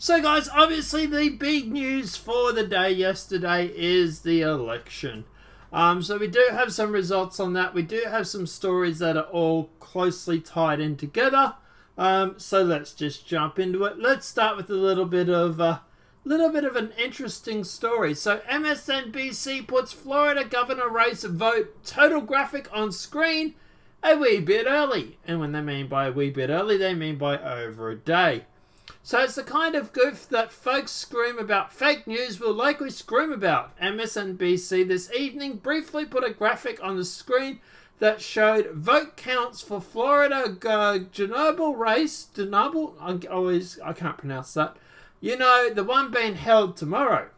So guys, obviously the big news for the day yesterday is the election. So we do have some results on that. We do have some stories that are all closely tied in together. So let's just jump into it. Let's start with a little bit of an interesting story. So MSNBC puts Florida governor race vote total graphic on screen a wee bit early. And when they mean by a wee bit early, they mean by over a day. So it's the kind of goof that folks scream about fake news will likely scream about. MSNBC this evening briefly put a graphic on the screen that showed vote counts for Florida gubernatorial race. I can't pronounce that. You know, the one being held tomorrow.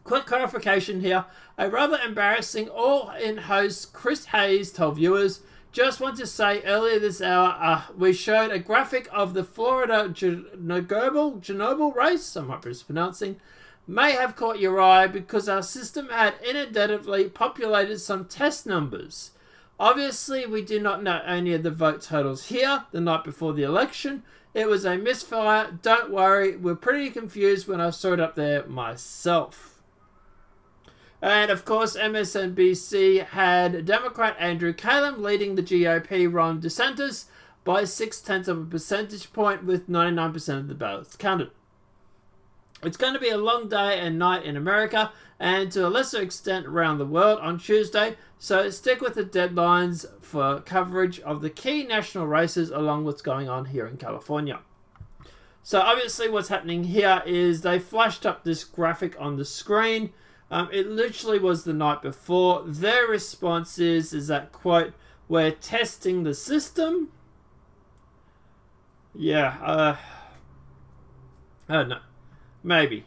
Quick clarification here. A rather embarrassing all-in host Chris Hayes told viewers, "Just want to say earlier this hour, we showed a graphic of the Florida gubernatorial race, I might be mispronouncing, may have caught your eye because our system had inadvertently populated some test numbers. Obviously, we do not know any of the vote totals here the night before the election. It was a misfire. Don't worry, we're pretty confused when I saw it up there myself." And of course, MSNBC had Democrat Andrew Kalin leading the GOP Ron DeSantis by 0.6 of a percentage point with 99% of the ballots counted. It's going to be a long day and night in America and to a lesser extent around the world on Tuesday, so stick with the deadlines for coverage of the key national races along with what's going on here in California. So obviously what's happening here is they flashed up this graphic on the screen. It literally was the night before. Their response is that, quote, "We're testing the system." Yeah, I don't know. Maybe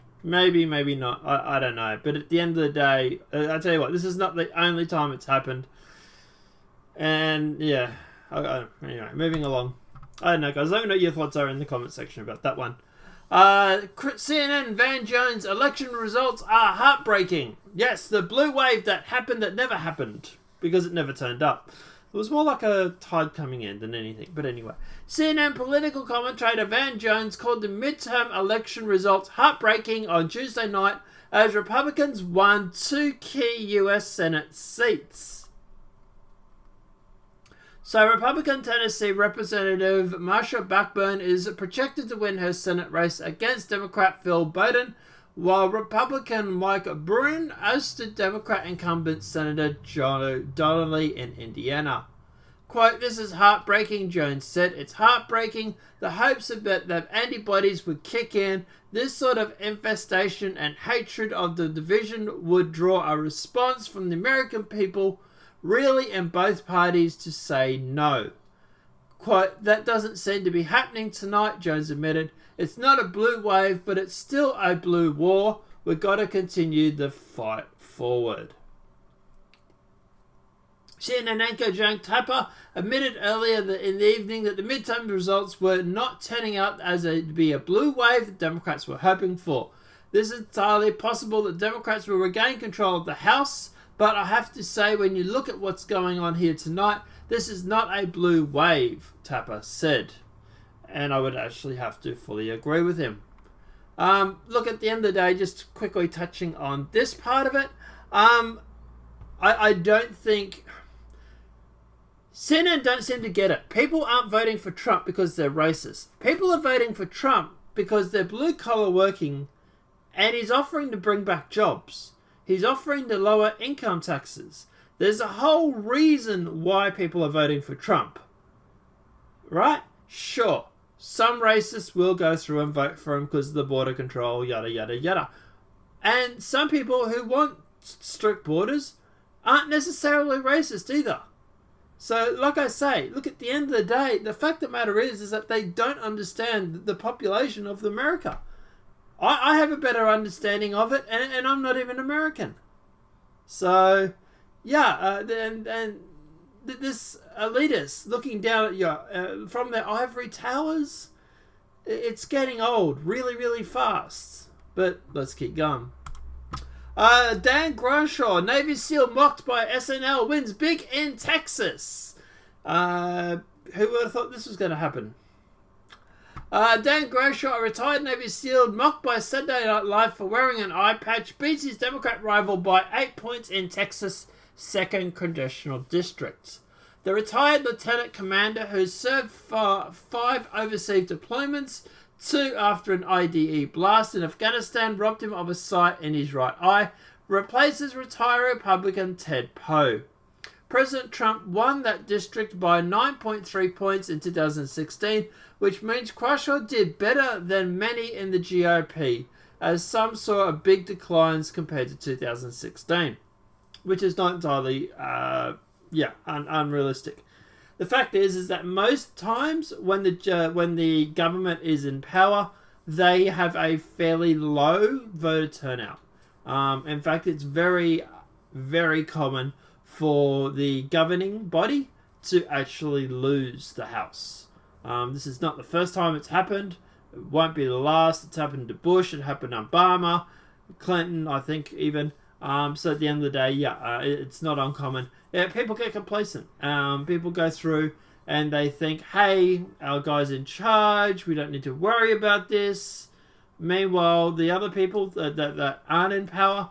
not. I don't know. But at the end of the day, I tell you what, this is not the only time it's happened. And yeah, anyway, moving along. I don't know, guys. Let me know what your thoughts are in the comment section about that one. CNN Van Jones election results are heartbreaking. Yes, the blue wave that happened that never happened because it never turned up. It was more like a tide coming in than anything. But anyway, CNN political commentator Van Jones called the midterm election results heartbreaking on Tuesday night as Republicans won 2 key US Senate seats. So Republican Tennessee Representative Marsha Blackburn is projected to win her Senate race against Democrat Phil Bowden, while Republican Mike Bruen ousted Democrat incumbent Senator Joe Donnelly in Indiana. Quote, "This is heartbreaking," Jones said. "It's heartbreaking. The hopes of that antibodies would kick in. This sort of infestation and hatred of the division would draw a response from the American people really in both parties to say no." Quote, "That doesn't seem to be happening tonight," Jones admitted. "It's not a blue wave, but it's still a blue war. We've got to continue the fight forward." CNN anchor Jake Tapper admitted earlier in the evening that the midterm results were not turning out to be a blue wave the Democrats were hoping for. "This is entirely possible that Democrats will regain control of the House, but I have to say, when you look at what's going on here tonight, this is not a blue wave," Tapper said. And I would actually have to fully agree with him. Look, at the end of the day, just quickly touching on this part of it, I don't think... CNN don't seem to get it. People aren't voting for Trump because they're racist. People are voting for Trump because they're blue-collar working, and he's offering to bring back jobs. He's offering to lower income taxes. There's a whole reason why people are voting for Trump. Right? Sure. Some racists will go through and vote for him because of the border control, yada, yada, yada. And some people who want strict borders aren't necessarily racist either. So, like I say, look, at the end of the day, the fact of the matter is that they don't understand the population of America. I have a better understanding of it, and I'm not even American. So, yeah, and this elitist looking down at you from their ivory towers, it's getting old really, really fast. But let's keep going. Dan Groshaw, Navy SEAL mocked by SNL, wins big in Texas. Who would have thought this was going to happen? Dan Groshaw, a retired Navy SEAL, mocked by Saturday Night Live for wearing an eye patch, beats his Democrat rival by 8 points in Texas' 2nd Congressional District. The retired lieutenant commander, who served for 5 overseas deployments, 2 after an IDE blast in Afghanistan robbed him of a sight in his right eye, replaces retired Republican Ted Poe. President Trump won that district by 9.3 points in 2016, which means Groshaw did better than many in the GOP, as some saw big declines compared to 2016, which is not entirely, unrealistic. The fact is that most times when the government is in power, they have a fairly low voter turnout. In fact, it's very, very common for the governing body to actually lose the House. This is not the first time it's happened. It won't be the last. It's happened to Bush. It happened to Obama, Clinton, I think even. So at the end of the day, it's not uncommon. Yeah, people get complacent. People go through and they think, hey, our guy's in charge. We don't need to worry about this. Meanwhile, the other people that aren't in power,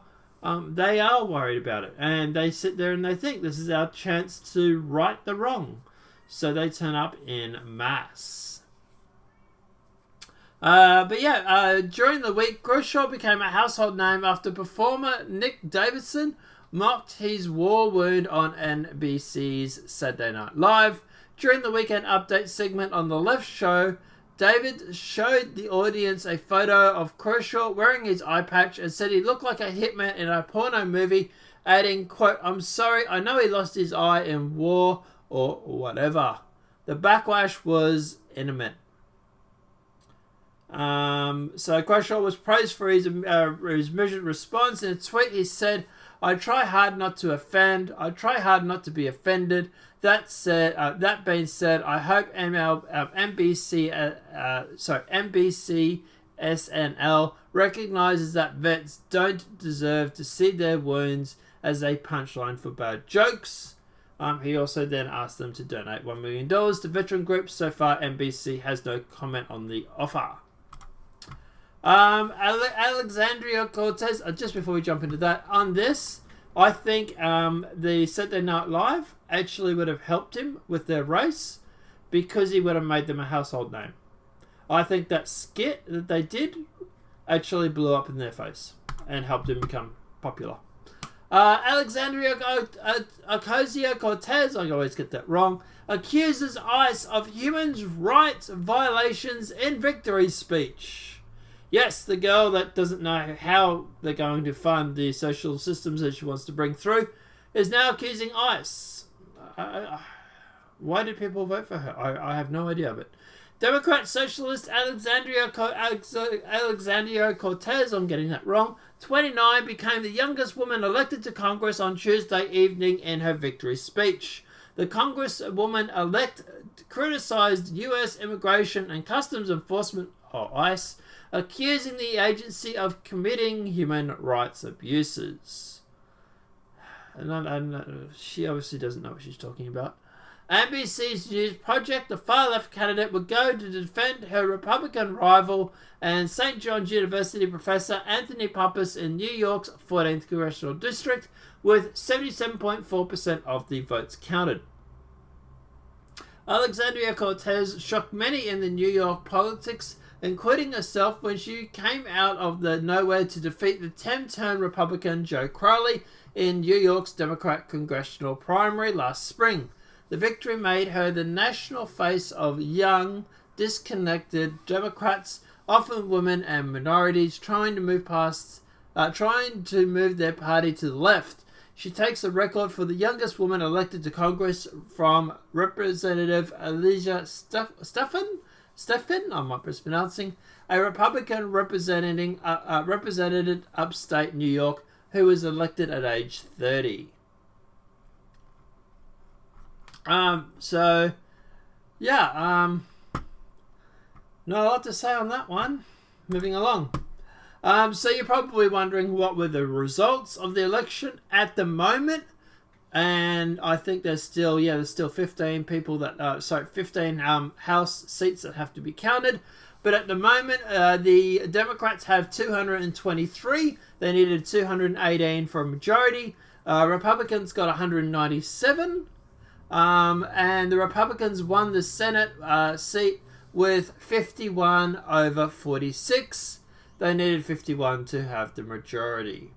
they are worried about it. And they sit there and they think this is our chance to right the wrong. So they turn up in mass. During the week, Groshaw became a household name after performer Nick Davidson mocked his war wound on NBC's Saturday Night Live. During the weekend update segment on The Left Show, David showed the audience a photo of Groshaw wearing his eye patch and said he looked like a hitman in a porno movie, adding, quote, "I'm sorry, I know he lost his eye in war," or whatever. The backlash was immense. So Groshaw was praised for his measured response. In a tweet, he said, "I try hard not to offend. I try hard not to be offended. That being said, I hope NBC SNL recognizes that vets don't deserve to see their wounds as a punchline for bad jokes." He also then asked them to donate $1 million to veteran groups. So far, NBC has no comment on the offer. Alexandria Cortez, just before we jump into that, on this, I think the Saturday Night Live actually would have helped him with their race because he would have made them a household name. I think that skit that they did actually blew up in their face and helped him become popular. Alexandria Ocasio-Cortez, I always get that wrong, accuses ICE of human rights violations in victory speech. Yes, the girl that doesn't know how they're going to fund the social systems that she wants to bring through is now accusing ICE. Why did people vote for her? I have no idea. But Democrat Socialist Alexandria Cortez, I'm getting that wrong, 29, became the youngest woman elected to Congress on Tuesday evening in her victory speech. The Congresswoman-elect criticized U.S. Immigration and Customs Enforcement, or ICE, accusing the agency of committing human rights abuses. And she obviously doesn't know what she's talking about. NBC's News Project, the far-left candidate, would go to defend her Republican rival and St. John's University professor Anthony Pappas in New York's 14th Congressional District, with 77.4% of the votes counted. Alexandria Cortez shocked many in the New York politics, including herself, when she came out of the nowhere to defeat the 10-term Republican Joe Crowley in New York's Democrat congressional primary last spring. The victory made her the national face of young, disconnected Democrats, often women and minorities, trying to move their party to the left. She takes the record for the youngest woman elected to Congress from Representative Elijah Stephan, I might be mispronouncing, a Republican represented upstate New York, who was elected at age 30. Not a lot to say on that one. Moving along. So you're probably wondering what were the results of the election at the moment. And I think there's still 15 people 15 House seats that have to be counted. But at the moment, the Democrats have 223. They needed 218 for a majority. Republicans got 197. And the Republicans won the Senate seat with 51 over 46. They needed 51 to have the majority.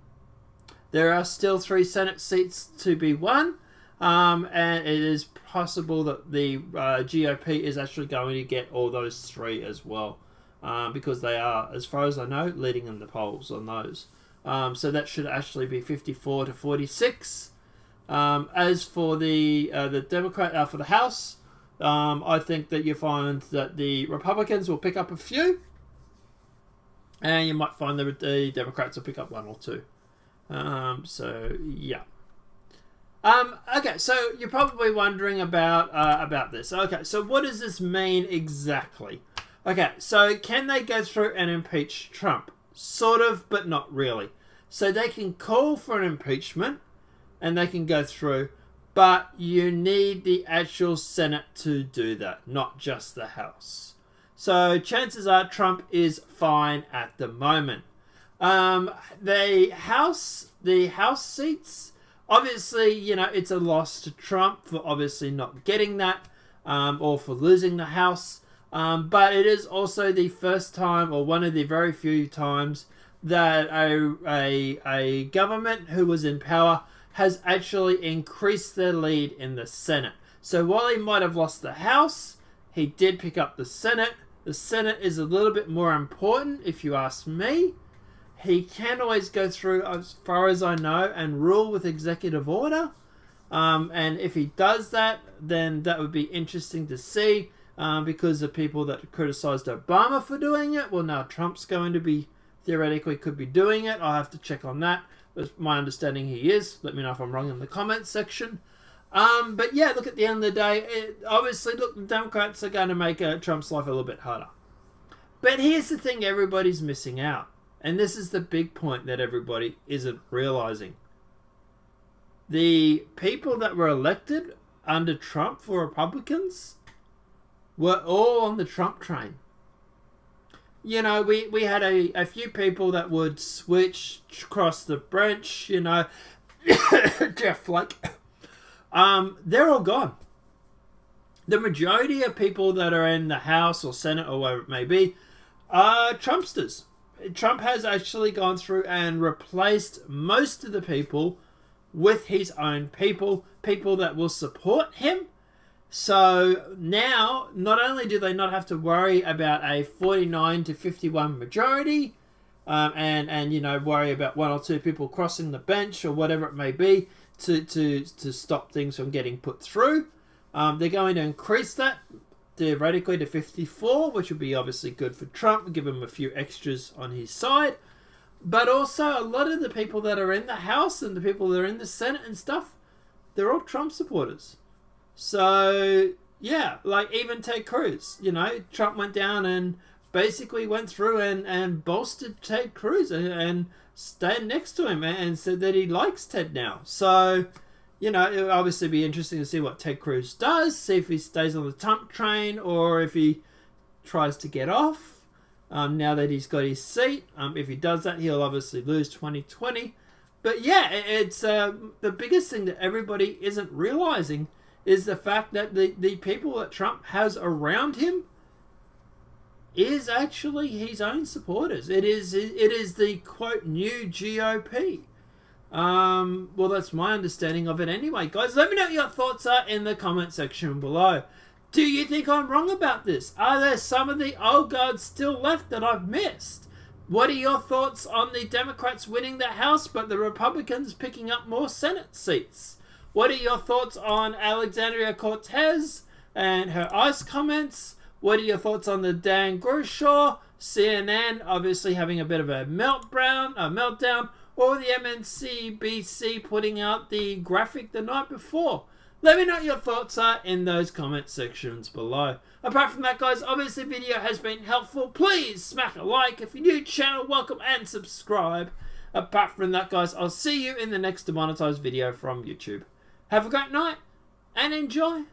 There are still 3 Senate seats to be won, and it is possible that the GOP is actually going to get all those 3 as well, because they are, as far as I know, leading in the polls on those. So that should actually be 54 to 46. As for the Democrat for the House, I think that you find that the Republicans will pick up a few, and you might find that the Democrats will pick up 1 or 2. So yeah. Okay, so you're probably wondering about this. Okay, so what does this mean exactly? Okay, so can they go through and impeach Trump? Sort of, but not really. So they can call for an impeachment, and they can go through, but you need the actual Senate to do that, not just the House. So chances are Trump is fine at the moment. The House seats, obviously, you know, it's a loss to Trump for obviously not getting that, or for losing the House. But it is also the first time, or one of the very few times, that a government who was in power has actually increased their lead in the Senate. So while he might have lost the House, he did pick up the Senate. The Senate is a little bit more important, if you ask me. He can always go through, as far as I know, and rule with executive order. And if he does that, then that would be interesting to see, because the people that criticized Obama for doing it, well, now Trump's going to be, theoretically, could be doing it. I'll have to check on that. But my understanding he is. Let me know if I'm wrong in the comments section. But yeah, look, at the end of the day, obviously, look, the Democrats are going to make Trump's life a little bit harder. But here's the thing everybody's missing out. And this is the big point that everybody isn't realizing. The people that were elected under Trump for Republicans were all on the Trump train. You know, we had a few people that would switch, cross the branch, you know, Jeff Flake. They're all gone. The majority of people that are in the House or Senate or whatever it may be are Trumpsters. Trump has actually gone through and replaced most of the people with his own people that will support him. So now, not only do they not have to worry about a 49 to 51 majority, and you know, worry about 1 or 2 people crossing the bench or whatever it may be to stop things from getting put through. They're going to increase that theoretically to 54, which would be obviously good for Trump, give him a few extras on his side. But also, a lot of the people that are in the House and the people that are in the Senate and stuff, they're all Trump supporters. So, yeah, like even Ted Cruz, you know, Trump went down and basically went through and bolstered Ted Cruz and stayed next to him and said that he likes Ted now. So, you know, it'll obviously be interesting to see what Ted Cruz does, see if he stays on the Trump train or if he tries to get off now that he's got his seat. If he does that, he'll obviously lose 2020. But yeah, it's the biggest thing that everybody isn't realizing is the fact that the people that Trump has around him is actually his own supporters. It is the, quote, new GOP. Well, that's my understanding of it anyway. Guys, let me know what your thoughts are in the comment section below. Do you think I'm wrong about this? Are there some of the old guards still left that I've missed? What are your thoughts on the Democrats winning the House but the Republicans picking up more Senate seats? What are your thoughts on Alexandria Cortez and her ICE comments? What are your thoughts on the Dan Groshaw, CNN obviously having a bit of a meltdown, or the MNCBC putting out the graphic the night before? Let me know what your thoughts are in those comment sections below. Apart from that, guys, obviously the video has been helpful. Please smack a like. If you're new to the channel, welcome and subscribe. Apart from that, guys, I'll see you in the next demonetized video from YouTube. Have a great night and enjoy.